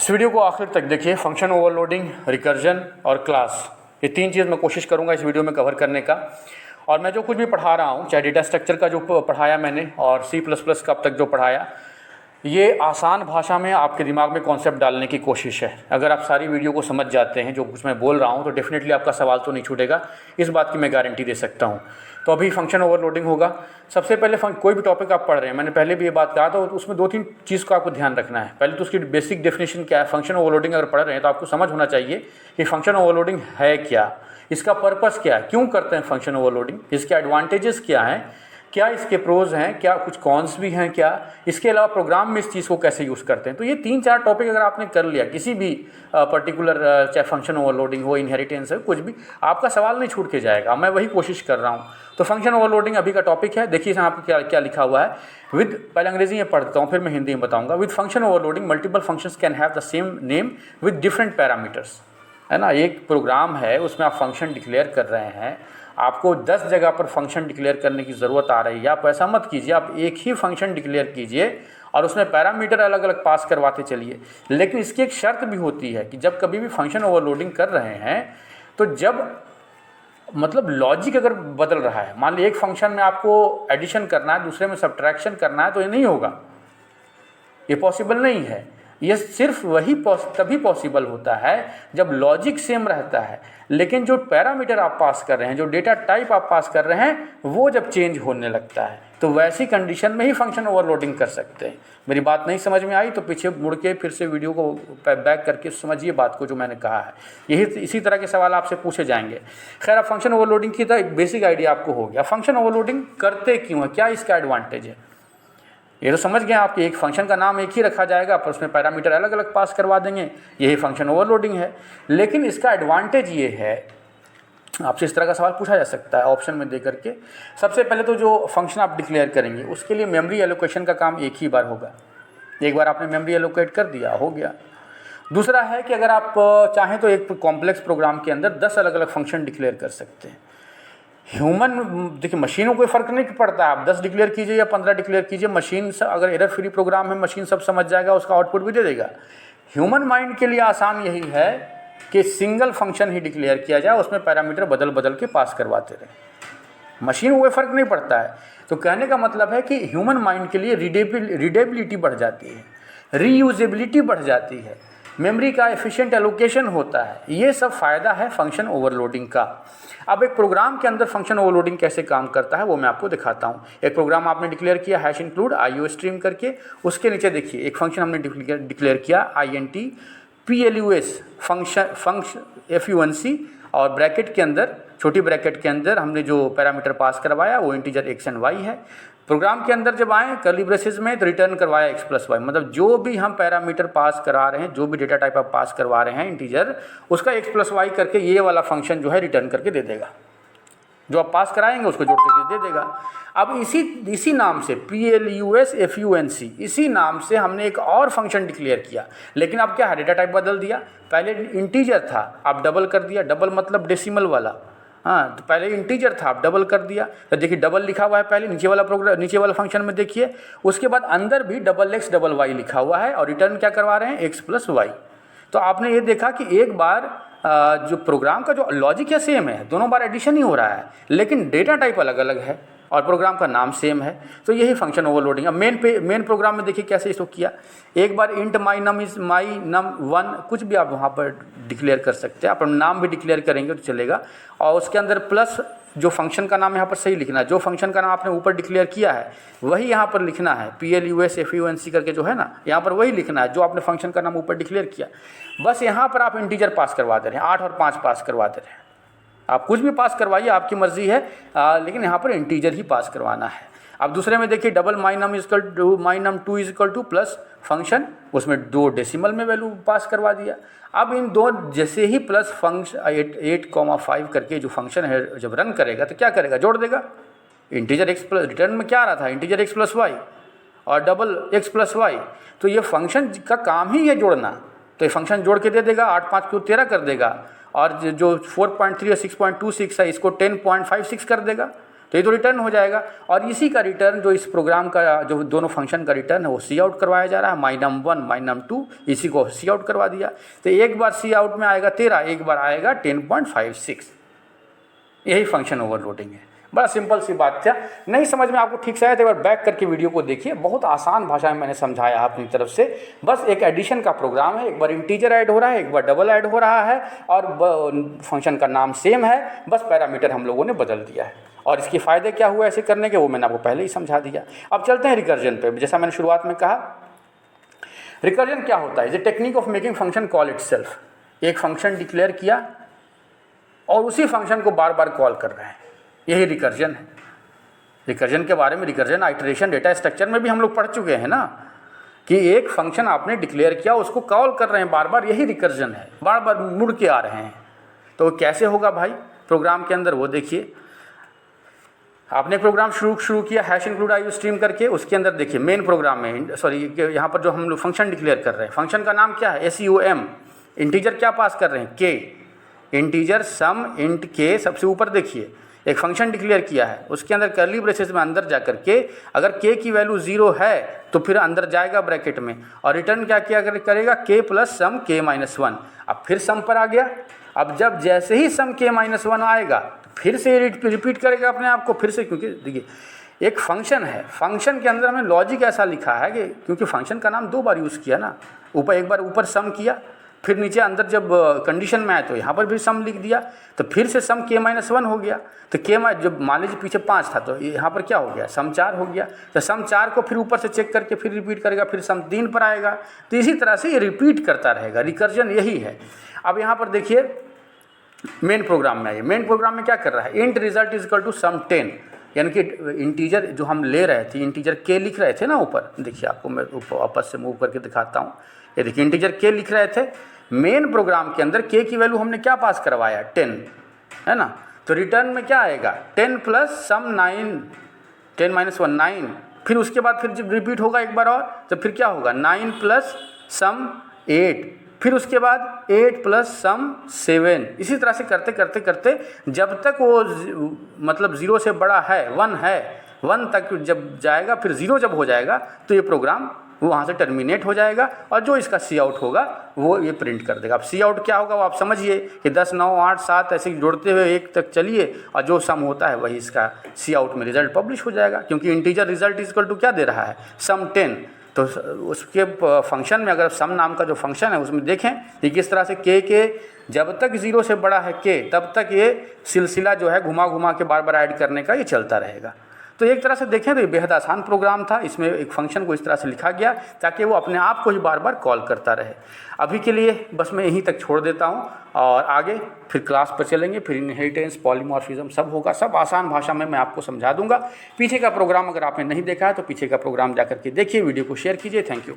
इस वीडियो को आखिर तक देखिए। फंक्शन ओवरलोडिंग, रिकर्जन और क्लास, ये तीन चीज़ मैं कोशिश करूँगा इस वीडियो में कवर करने का। और मैं जो कुछ भी पढ़ा रहा हूँ, चाहे डेटा स्ट्रक्चर का जो पढ़ाया मैंने और C++ का अब तक जो पढ़ाया, ये आसान भाषा में आपके दिमाग में कॉन्सेप्ट डालने की कोशिश है। अगर आप सारी वीडियो को समझ जाते हैं जो कुछ मैं बोल रहा हूँ, तो डेफिनेटली आपका सवाल तो नहीं छूटेगा, इस बात की मैं गारंटी दे सकता हूँ। तो अभी फंक्शन ओवरलोडिंग होगा। सबसे पहले कोई भी टॉपिक आप पढ़ रहे हैं, मैंने पहले भी ये बात कहा था, उसमें दो तीन चीज़ का आपको ध्यान रखना है। पहले तो उसकी बेसिक डेफिनेशन क्या है। फंक्शन ओवरलोडिंग अगर पढ़ रहे हैं तो आपको समझ होना चाहिए कि फंक्शन ओवरलोडिंग है क्या, इसका पर्पस क्या है, क्यों करते हैं फंक्शन ओवरलोडिंग, इसके एडवांटेजेस क्या हैं, क्या इसके प्रोज हैं, क्या कुछ कॉन्स भी हैं, क्या इसके अलावा प्रोग्राम में इस चीज़ को कैसे यूज़ करते हैं। तो ये 3-4 टॉपिक अगर आपने कर लिया किसी भी पर्टिकुलर, चाहे फंक्शन ओवरलोडिंग हो, इनहेरिटेंस है, कुछ भी, आपका सवाल नहीं छूट के जाएगा। मैं वही कोशिश कर रहा हूँ। तो फंक्शन ओवरलोडिंग अभी का टॉपिक है। देखिए यहाँ पर क्या लिखा हुआ है। विद, पहले अंग्रेजी में पढ़ता हूँ फिर मैं हिंदी में बताऊँगा। With function overloading multiple functions can have the same name with different parameters, है ना। एक प्रोग्राम है, उसमें आप फंक्शन डिक्लेयर कर रहे हैं, आपको 10 जगह पर फंक्शन डिक्लेयर करने की ज़रूरत आ रही है। आप ऐसा मत कीजिए, आप एक ही फंक्शन डिक्लेयर कीजिए और उसमें पैरामीटर अलग अलग पास करवाते चलिए। लेकिन इसकी एक शर्त भी होती है कि जब कभी भी फंक्शन ओवरलोडिंग कर रहे हैं, तो जब मतलब लॉजिक अगर बदल रहा है, मान लीजिए एक फंक्शन में आपको एडिशन करना है, दूसरे में सब्ट्रैक्शन करना है, तो ये नहीं होगा, ये पॉसिबल नहीं है। ये सिर्फ तभी पॉसिबल होता है जब लॉजिक सेम रहता है, लेकिन जो पैरामीटर आप पास कर रहे हैं, जो डेटा टाइप आप पास कर रहे हैं, वो जब चेंज होने लगता है, तो वैसी कंडीशन में ही फंक्शन ओवरलोडिंग कर सकते हैं। मेरी बात नहीं समझ में आई तो पीछे मुड़ के फिर से वीडियो को बैक करके समझिए बात को जो मैंने कहा है। यही इसी तरह के सवाल आपसे पूछे जाएंगे। खैर, अब फंक्शन ओवरलोडिंग की तो एक बेसिक आइडिया आपको हो गया। फंक्शन ओवरलोडिंग करते क्यों है, क्या इसका एडवांटेज है, ये तो समझ गए आप कि एक फंक्शन का नाम एक ही रखा जाएगा पर उसमें पैरामीटर अलग अलग पास करवा देंगे, यही फंक्शन ओवरलोडिंग है। लेकिन इसका एडवांटेज ये है, आपसे इस तरह का सवाल पूछा जा सकता है ऑप्शन में दे करके। सबसे पहले तो जो फंक्शन आप डिक्लेयर करेंगे उसके लिए मेमोरी एलोकेशन का काम एक ही बार होगा। एक बार आपने मेमोरी एलोकेट कर दिया, हो गया। दूसरा है कि अगर आप चाहें तो एक कॉम्प्लेक्स प्रोग्राम के अंदर 10 अलग अलग फंक्शन डिक्लेयर कर सकते हैं। ह्यूमन, देखिए मशीनों को फ़र्क नहीं पड़ता, आप 10 डिक्लेयर कीजिए या 15 डिक्लेयर कीजिए, मशीन अगर एरर फ्री प्रोग्राम है, मशीन सब समझ जाएगा, उसका आउटपुट भी दे देगा। ह्यूमन माइंड के लिए आसान यही है कि सिंगल फंक्शन ही डिक्लेयर किया जाए, उसमें पैरामीटर बदल बदल के पास करवाते रहे। मशीन को फ़र्क नहीं पड़ता है। तो कहने का मतलब है कि ह्यूमन माइंड के लिए रीडेबिलिटी बढ़ जाती है, रीयूजेबिलिटी बढ़ जाती है, मेमोरी का एफिशिएंट एलोकेशन होता है। ये सब फ़ायदा है फंक्शन ओवरलोडिंग का। अब एक प्रोग्राम के अंदर फंक्शन ओवरलोडिंग कैसे काम करता है वो मैं आपको दिखाता हूँ। एक प्रोग्राम आपने डिक्लेयर किया हैश इंक्लूड IO स्ट्रीम करके, उसके नीचे देखिए एक फंक्शन हमने डिक्लेयर किया INT PLUS फंक्शन FUNC, और ब्रैकेट के अंदर, छोटी ब्रैकेट के अंदर हमने जो पैरामीटर पास करवाया वो इंटीजर x एंड y है। प्रोग्राम के अंदर जब आए कर्ली ब्रेसेस में तो रिटर्न करवाया x + y, मतलब जो भी हम पैरामीटर पास करा रहे हैं, जो भी डेटा टाइप आप पास करवा रहे हैं इंटीजर, उसका x + y करके ये वाला फंक्शन जो है रिटर्न करके दे देगा। जो आप पास कराएंगे उसको जोड़ करके दे देगा। अब इसी नाम से PLUS FUNC, इसी नाम से हमने एक और फंक्शन डिक्लेयर किया, लेकिन अब क्या है, डेटा टाइप बदल दिया। पहले इंटीजर था, आप डबल कर दिया, डबल मतलब डेसिमल वाला, हाँ, तो पहले इंटीजर था, आप डबल कर दिया। तो देखिए डबल लिखा हुआ है पहले नीचे वाला फंक्शन में देखिए, उसके बाद अंदर भी XX y लिखा हुआ है और रिटर्न क्या करवा रहे हैं, x + y। तो आपने ये देखा कि एक बार जो प्रोग्राम का जो लॉजिक है सेम है, दोनों बार एडिशन ही हो रहा है, लेकिन डेटा टाइप अलग अलग है और प्रोग्राम का नाम सेम है। तो यही फंक्शन ओवरलोडिंग। अब मेन प्रोग्राम में देखिए कैसे इसको किया। एक बार इंट माई नम 1 कुछ भी आप वहाँ पर डिक्लेयर कर सकते हैं, आप नाम भी डिक्लेयर करेंगे तो चलेगा, और उसके अंदर प्लस जो फंक्शन का नाम यहाँ पर सही लिखना है, जो फंक्शन का नाम आपने ऊपर डिक्लेयर किया है वही यहाँ पर लिखना है, PLUS FUNC करके जो है ना, यहाँ पर वही लिखना है जो आपने फंक्शन का नाम ऊपर डिक्लेयर किया। बस यहाँ पर आप इंटीजर पास करवा दे रहे हैं, 8 और 5 पास करवा दे रहे हैं। आप कुछ भी पास करवाइए, आपकी मर्जी है, लेकिन यहाँ पर इंटीजर ही पास करवाना है। अब दूसरे में देखिए डबल my_num2 = प्लस फंक्शन, उसमें 2 डेसिमल में वैल्यू पास करवा दिया। अब इन दो जैसे ही प्लस फंक्शन 8,5 करके जो फंक्शन है जब रन करेगा तो क्या करेगा, जोड़ देगा। इंटीजर x प्लस, रिटर्न में क्या आ रहा था, इंटीजर x + y और डबल x + y, तो ये फंक्शन का काम ही है जोड़ना। तो ये फंक्शन जोड़ के दे देगा, 8 5 को 13 कर देगा, और जो 4.3 और 6.26 है इसको 10.56 कर देगा। तो ये तो रिटर्न हो जाएगा। और इसी का रिटर्न जो इस प्रोग्राम का जो दोनों फंक्शन का रिटर्न है वो सी आउट करवाया जा रहा है, -1 -2 इसी को सी आउट करवा दिया। तो एक बार सी आउट में आएगा 13, एक बार आएगा 10.56। यही फंक्शन ओवरलोडिंग है। बड़ा सिंपल सी बात था, नहीं समझ में आपको ठीक से आया तो एक बार बैक करके वीडियो को देखिए, बहुत आसान भाषा में मैंने समझाया अपनी तरफ से। बस एक एडिशन का प्रोग्राम है, एक बार इंटीजर ऐड हो रहा है, एक बार डबल ऐड हो रहा है और फंक्शन का नाम सेम है, बस पैरामीटर हम लोगों ने बदल दिया है। और इसके फ़ायदे क्या हुए ऐसे करने के, वो मैंने आपको पहले ही समझा दिया। अब चलते हैं रिकर्जन पे। जैसा मैंने शुरुआत में कहा, रिकर्जन क्या होता है? Is a technique of making function call itself. एक फंक्शन डिक्लेयर किया और उसी फंक्शन को बार बार कॉल कर रहे हैं, यही रिकर्जन है। रिकर्जन के बारे में, रिकर्जन आइटरेशन डेटा स्ट्रक्चर में भी हम लोग पढ़ चुके हैं ना, कि एक फंक्शन आपने डिक्लेयर किया, उसको कॉल कर रहे हैं बार बार, यही रिकर्जन है, बार बार मुड़ के आ रहे हैं। तो कैसे होगा भाई प्रोग्राम के अंदर, वो देखिए। आपने प्रोग्राम शुरू किया हैश इंक्लूड आईओ स्ट्रीम करके, उसके अंदर देखिए मेन प्रोग्राम में, सॉरी यहाँ पर जो हम लोग फंक्शन डिक्लेयर कर रहे हैं, फंक्शन का नाम क्या है? SUM। इंटीजर क्या पास कर रहे हैं? के। इंटीजर सम इंट के, सबसे ऊपर देखिए एक फंक्शन डिक्लेयर किया है, उसके अंदर कर्ली ब्रेसेस में अंदर जा करके अगर के की वैल्यू 0 है तो फिर अंदर जाएगा ब्रैकेट में और रिटर्न क्या किया करेगा? के प्लस सम के -1। अब फिर सम पर आ गया। अब जब जैसे ही सम के -1 आएगा तो फिर से रिपीट करेगा अपने आप को फिर से, क्योंकि देखिए एक फंक्शन है, फंक्शन के अंदर हमने लॉजिक ऐसा लिखा है कि क्योंकि फंक्शन का नाम 2 बार यूज़ किया ना, ऊपर एक बार ऊपर सम किया, फिर नीचे अंदर जब कंडीशन में आए तो यहाँ पर भी सम लिख दिया, तो फिर से सम के -1 हो गया। तो के जब मान लीजिए पीछे 5 था तो यहाँ पर क्या हो गया? सम 4 हो गया। तो सम 4 को फिर ऊपर से चेक करके फिर रिपीट करेगा, फिर सम 3 पर आएगा। तो इसी तरह से ये रिपीट करता रहेगा, रिकर्जन यही है। अब यहाँ पर देखिए मेन प्रोग्राम में आइए, मेन प्रोग्राम में क्या कर रहा है? Int result is equal to sum 10, यानी कि इंटीजर जो हम ले रहे थे, इंटीजर के लिख रहे थे ना ऊपर, देखिए आपको मैं वापस से मूव करके दिखाता हूँ। ये देखिए इंटीजर के लिख रहे थे, मेन प्रोग्राम के अंदर के की वैल्यू हमने क्या पास करवाया? 10, है ना। तो रिटर्न में क्या आएगा? 10 प्लस सम 9, 10 -1 9, फिर उसके बाद फिर जब रिपीट होगा एक बार और तो फिर क्या होगा? 9 प्लस सम 8, फिर उसके बाद 8 प्लस सम 7। इसी तरह से करते करते करते जब तक वो मतलब 0 से बड़ा है, 1 है, 1 तक जब जाएगा, फिर 0 जब हो जाएगा तो ये प्रोग्राम वो वहाँ से टर्मिनेट हो जाएगा और जो इसका सी आउट होगा वो ये प्रिंट कर देगा। अब सी आउट क्या होगा वो आप समझिए कि 10, 9, 8, 7 ऐसे जोड़ते हुए 1 तक चलिए और जो सम होता है वही इसका सी आउट में रिजल्ट पब्लिश हो जाएगा, क्योंकि integer result is equal to क्या दे रहा है? सम 10। तो उसके फंक्शन में अगर सम नाम का जो फंक्शन है उसमें देखें कि किस तरह से के जब तक 0 से बड़ा है के तब तक ये सिलसिला जो है घुमा घुमा के बार बार ऐड करने का ये चलता रहेगा। तो एक तरह से देखें तो ये बेहद आसान प्रोग्राम था। इसमें एक फंक्शन को इस तरह से लिखा गया ताकि वो अपने आप को ही बार बार कॉल करता रहे। अभी के लिए बस मैं यहीं तक छोड़ देता हूँ और आगे फिर क्लास पर चलेंगे, फिर इनहेरिटेंस, पॉलीमॉर्फिज्म सब होगा, सब आसान भाषा में मैं आपको समझा दूंगा। पीछे का प्रोग्राम अगर आपने नहीं देखा है तो पीछे का प्रोग्राम जाकर के देखिए, वीडियो को शेयर कीजिए। Thank you.